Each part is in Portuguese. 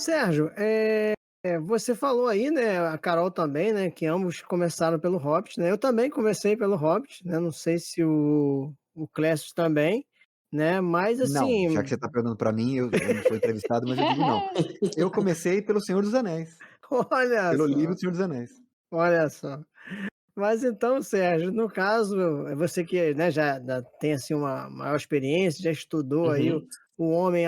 Sérgio, você falou aí, né, a Carol também, né, que ambos começaram pelo Hobbit, né? Eu também comecei pelo Hobbit, né? Não sei se o Clécio também, né? Mas Não, já que assim, você tá perguntando pra mim, eu não sou entrevistado, mas eu digo não. Eu comecei pelo Senhor dos Anéis, olha pelo livro só, do Senhor dos Anéis. olha só. Mas então, Sérgio, no caso, é você que, né, já tem assim uma maior experiência, já estudou aí o, Uhum, o homem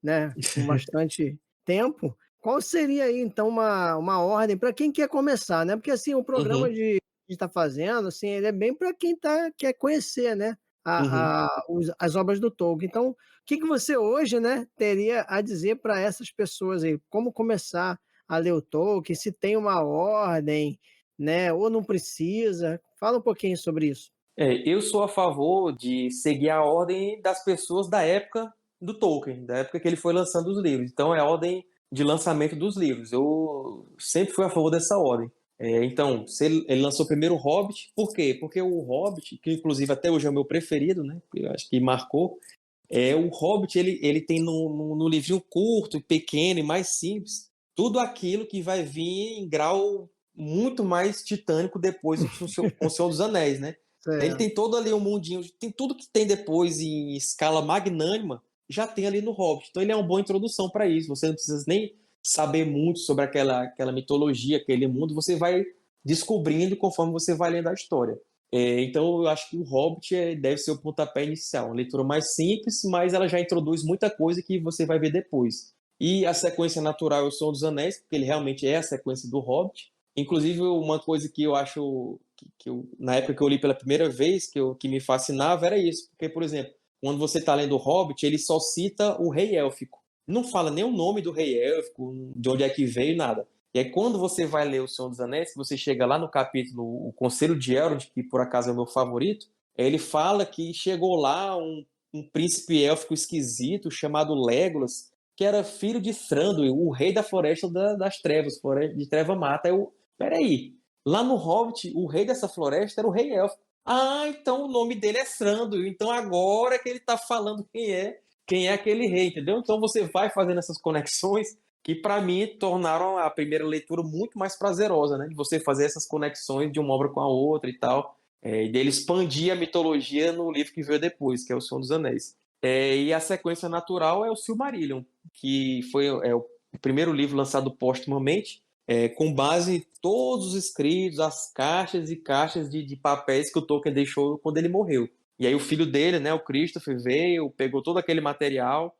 né, com bastante tempo. Qual seria aí então uma ordem para quem quer começar, né? Porque assim o programa uhum, de que está fazendo, assim, ele é bem para quem quer conhecer, né, uhum. as obras do Tolkien. Então, o que que você hoje, né, teria a dizer para essas pessoas aí? Como começar a ler o Tolkien? Se tem uma ordem, né, ou não precisa. Fala um pouquinho sobre isso. Eu sou a favor de seguir a ordem das pessoas da época do Tolkien, da época que ele foi lançando os livros. Então é a ordem de lançamento dos livros. Eu sempre fui a favor dessa ordem. Então, se ele lançou primeiro o Hobbit, por quê? Porque o Hobbit, que inclusive até hoje é o meu preferido, né? Eu acho que marcou. O Hobbit ele tem no livrinho curto, pequeno e mais simples, tudo aquilo que vai vir em grau muito mais titânico depois com o Senhor dos Anéis, né? Ele Certo. tem todo ali um mundinho, tem tudo que tem depois em escala magnânima, já tem ali no Hobbit. Então ele é uma boa introdução para isso. Você não precisa nem saber muito sobre aquela mitologia, aquele mundo, você vai descobrindo conforme você vai lendo a história. Então eu acho que o Hobbit deve ser o pontapé inicial, uma leitura mais simples, mas ela já introduz muita coisa que você vai ver depois. E a sequência natural é o Senhor dos Anéis, porque ele realmente é a sequência do Hobbit. Inclusive, uma coisa que eu acho na época que eu li pela primeira vez, que me fascinava, era isso. Porque, por exemplo, quando você está lendo o Hobbit, ele só cita o rei élfico. Não fala nem o nome do rei élfico, de onde é que veio, nada. E aí, quando você vai ler O Senhor dos Anéis, que você chega lá no capítulo O Conselho de Elrond, que por acaso é o meu favorito, ele fala que chegou lá um príncipe élfico esquisito chamado Legolas, que era filho de Thranduil, o rei da Floresta das Trevas, Floresta de Treva Mata. Peraí, lá no Hobbit, o rei dessa floresta era o rei élfico. Ah, então o nome dele é Thranduil, então agora que ele está falando quem é aquele rei, entendeu? Então você vai fazendo essas conexões que para mim tornaram a primeira leitura muito mais prazerosa, né? De você fazer essas conexões de uma obra com a outra e tal, e dele expandir a mitologia no livro que veio depois, que é O Senhor dos Anéis. E a sequência natural é o Silmarillion, que foi o primeiro livro lançado póstumamente, com base em todos os escritos, as caixas e caixas de papéis que o Tolkien deixou quando ele morreu. E aí o filho dele, né, o Christopher, veio, pegou todo aquele material,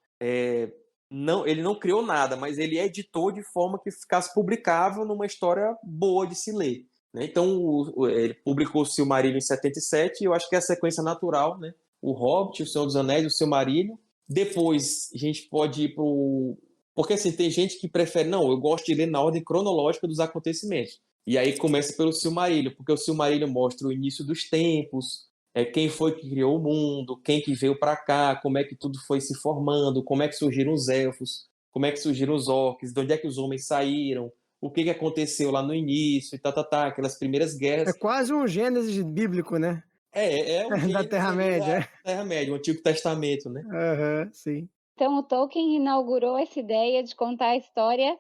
não, ele não criou nada, mas ele editou de forma que ficasse publicável numa história boa de se ler. Né? Então, ele publicou o Silmarillion em 77, e eu acho que é a sequência natural, né? O Hobbit, o Senhor dos Anéis, o Silmarillion. Depois, a gente pode ir para o... Porque, assim, tem gente que prefere... Não, eu gosto de ler na ordem cronológica dos acontecimentos. E aí começa pelo Silmarillion, porque o Silmarillion mostra o início dos tempos, quem foi que criou o mundo, quem que veio para cá, como é que tudo foi se formando, como é que surgiram os elfos, como é que surgiram os orcs, de onde é que os homens saíram, o que que aconteceu lá no início, e aquelas primeiras É guerras. quase um Gênesis bíblico, né? É o Da Gênesis ali da Terra-média. Terra-média, o Antigo Testamento, né? Aham, sim. Então o Tolkien inaugurou essa ideia de contar a história,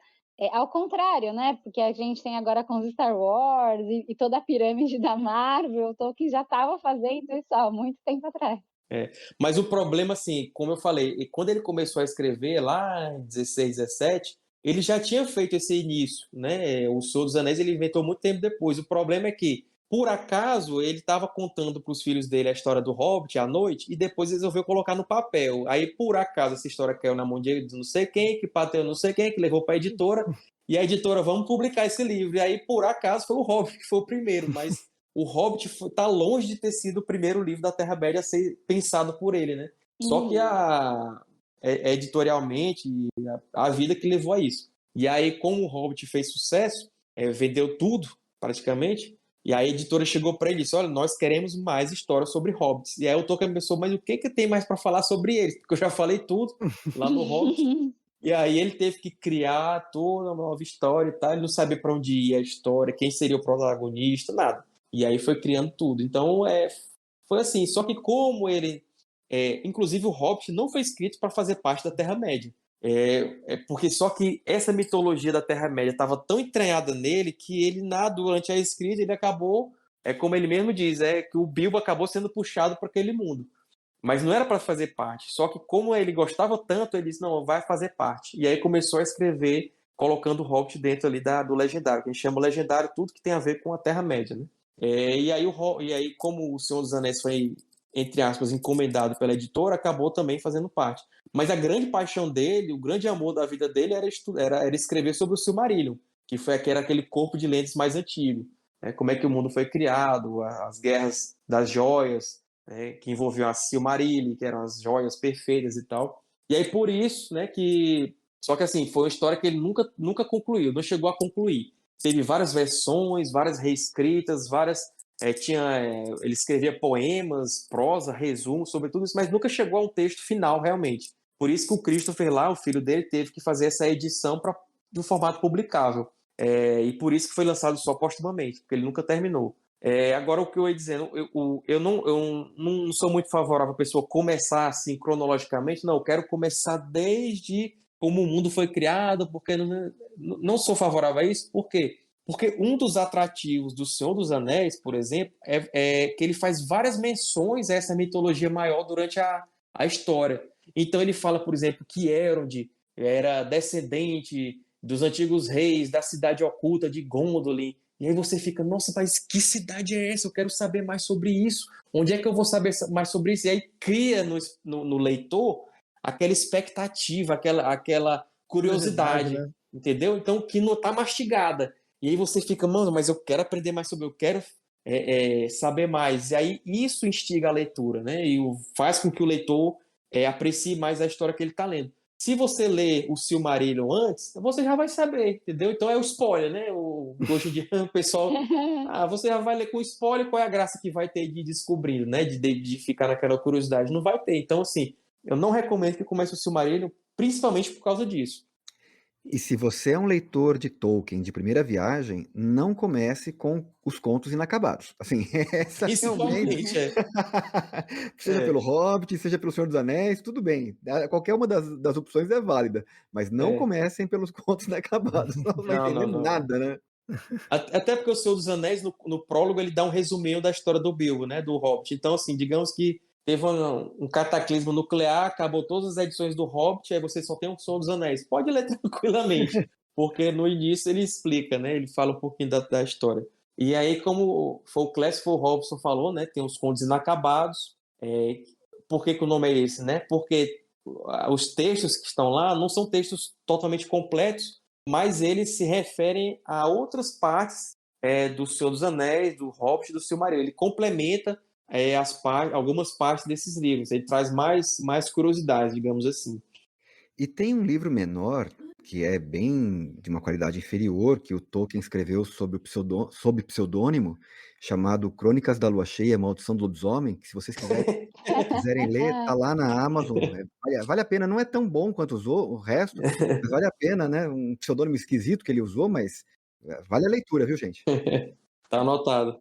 ao contrário, né, porque a gente tem agora com os Star Wars e toda a pirâmide da Marvel, o Tolkien já estava fazendo isso há muito tempo atrás. Mas o problema, assim, como eu falei, quando ele começou a escrever lá em 16, 17, ele já tinha feito esse início, né? O Senhor dos Anéis ele inventou muito tempo depois. O problema é que, por acaso, ele estava contando para os filhos dele a história do Hobbit à noite e depois resolveu colocar no papel. Aí, por acaso, essa história caiu na mão de não sei quem, que bateu não sei quem, que levou para a editora, e a editora, vamos publicar esse livro. E aí, por acaso, foi o Hobbit que foi o primeiro, mas o Hobbit está longe de ter sido o primeiro livro da Terra-média a ser pensado por ele, né? Só que Uhum. editorialmente, a vida que levou a isso. E aí, como o Hobbit fez sucesso, vendeu tudo, praticamente, e aí a editora chegou para ele e disse, olha, nós queremos mais histórias sobre Hobbits. E aí o Tolkien pensou, mas o que tem mais para falar sobre eles? Porque eu já falei tudo lá no Hobbit. E aí ele teve que criar toda uma nova história e tal, ele não sabia para onde ia a história, quem seria o protagonista, nada. E aí foi criando tudo. Então, foi assim. Só que como ele... inclusive, o Hobbit não foi escrito para fazer parte da Terra-média. Porque só que essa mitologia da Terra-média estava tão entranhada nele que ele, durante a escrita, ele acabou, como ele mesmo diz, que o Bilbo acabou sendo puxado para aquele mundo. Mas não era para fazer parte. Só que como ele gostava tanto, ele disse, não, vai fazer parte. E aí começou a escrever, colocando o Hobbit dentro ali do Legendário, que a gente chama o Legendário tudo que tem a ver com a Terra-média, né? E aí, como o Senhor dos Anéis foi, entre aspas, encomendado pela editora, acabou também fazendo parte. Mas a grande paixão dele, o grande amor da vida dele era escrever sobre o Silmarillion, que era aquele corpo de lentes mais antigo. Como é que o mundo foi criado, as guerras das joias, que envolviam a Silmarillion, que eram as joias perfeitas e tal. E aí por isso, só que assim, foi uma história que ele nunca concluiu, não chegou a concluir. Teve várias versões, várias reescritas, ele escrevia poemas, prosa, resumo sobre tudo isso, mas nunca chegou a um texto final realmente. Por isso que o Christopher lá, o filho dele, teve que fazer essa edição de um formato publicável. E por isso que foi lançado só postumamente, porque ele nunca terminou. Agora, o que eu ia dizendo, eu não sou muito favorável a pessoa começar assim cronologicamente, não, eu quero começar desde como o mundo foi criado, porque não sou favorável a isso, por quê? Porque um dos atrativos do Senhor dos Anéis, por exemplo, é que ele faz várias menções a essa mitologia maior durante a história. Então ele fala, por exemplo, que Elrond era descendente dos antigos reis da cidade oculta de Gondolin. E aí você fica, nossa, mas que cidade é essa? Eu quero saber mais sobre isso. Onde é que eu vou saber mais sobre isso? E aí cria no leitor aquela expectativa, aquela curiosidade, né? entendeu? Então, que não está mastigada. E aí você fica, mano, mas eu quero aprender mais sobre, eu quero saber mais. E aí isso instiga a leitura, né? E faz com que o leitor aprecie mais a história que ele está lendo. Se você lê o Silmarillion antes, você já vai saber, entendeu? Então é o spoiler, né? Hoje em dia o pessoal... você já vai ler com spoiler, qual é a graça que vai ter de descobrir, né? De ficar naquela curiosidade. Não vai ter. Então, assim, eu não recomendo que comece o Silmarillion, principalmente por causa disso. E se você é um leitor de Tolkien de primeira viagem, não comece com os contos inacabados. Assim, essa realmente... Principalmente, Seja pelo Hobbit, seja pelo Senhor dos Anéis, tudo bem. Qualquer uma das opções é válida. Mas não comecem pelos contos inacabados, senão não vai entender não. nada, né? Até porque o Senhor dos Anéis, no prólogo, ele dá um resuminho da história do Bilbo, né? Do Hobbit. Então, assim, digamos que teve um cataclismo nuclear, acabou todas as edições do Hobbit, aí você só tem o Senhor dos Anéis. Pode ler tranquilamente, porque no início ele explica, né? Ele fala um pouquinho da história. E aí, como foi o Clécio Robson falou, né? Tem os contos inacabados. Por que o nome é esse, né? Porque os textos que estão lá não são textos totalmente completos, mas eles se referem a outras partes do Senhor dos Anéis, do Hobbit e do Silmarillion. Ele complementa algumas partes desses livros. Ele traz mais curiosidades, digamos assim. E tem um livro menor, que é bem de uma qualidade inferior, que o Tolkien escreveu sob pseudônimo, chamado Crônicas da Lua Cheia, Maldição do Lobisomem, que se vocês quiserem ler, tá lá na Amazon. Vale a pena, não é tão bom quanto o resto, mas vale a pena, né? Um pseudônimo esquisito que ele usou, mas vale a leitura, viu, gente? Tá anotado.